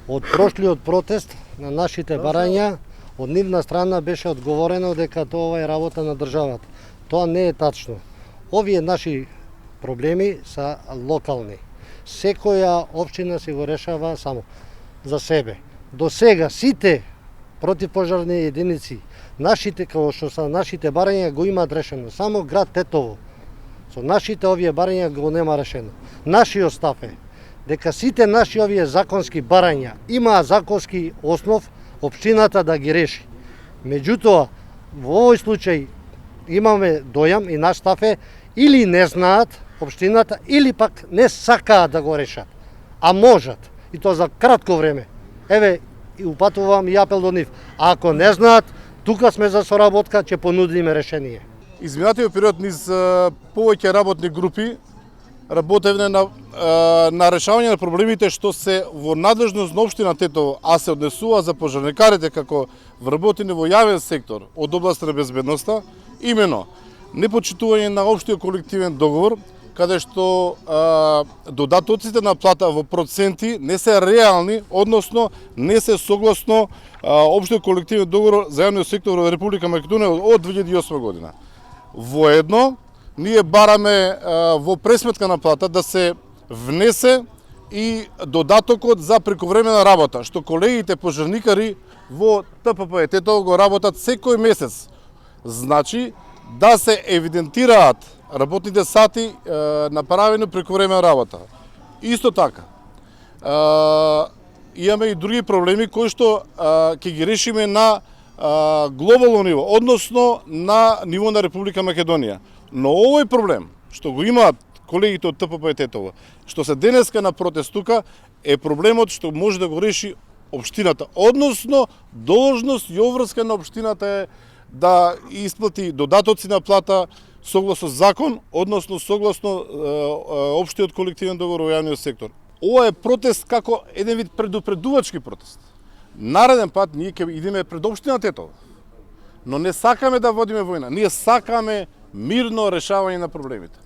Од прошлиот протест на нашите барања, од нивна страна беше одговорено дека тоа е работа на државата. Тоа не е тачно. Овие наши проблеми се локални. Секоја општина си го решава само за себе. До сега сите противпожарни единици, нашите како што са нашите барања го имаат решено. Само град Тетово со нашите овие барања го нема решено. Нашиот став е дека сите наши овие законски барања имаа законски основ општината да ги реши. Меѓутоа, во овој случај имаме дојам и наш став е или не знаат општината или пак не сакаат да го решат, а можат и тоа за кратко време. Еве, и упатувам и апел до нив. Ако не знаат, тука сме за соработка, ќе понудиме решение. Изминатиот период низ повеќе работни групи работевме на решавање на проблемите што се во надлежност на општина Тетово, а се однесува за пожарникарите како вработени во јавен сектор од област на безбедноста, имено непочитување на општиот колективен договор, каде што додатоците на плата во проценти не се реални, односно не се согласно општиот колективен договор за јавниот сектор во Република Македонија од 2008 година. Воедно, ние бараме во пресметка на плата да се внесе и додатокот за прековремена работа, што колегите пожарникари во ТПП Тетово го работат секој месец. Значи, да се евидентираат работните сати направени прековремена работа. Исто така, имаме и други проблеми кои што ќе ги решиме на глобално ниво, односно на ниво на Република Македонија. Но овој проблем, што го имаат колегите од ТПП Тетово, што се денеска на протест тука, е проблемот што може да го реши општината. Односно, должност и обврска на општината е да исплати додатоци на плата согласно закон, односно согласно општиот колективен договор во јавниот сектор. Ова е протест како еден вид предупредувачки протест. Нареден пат ние ќе идеме пред општина Тетово. Но не сакаме да водиме војна, ние сакаме мирно решавање на проблемите.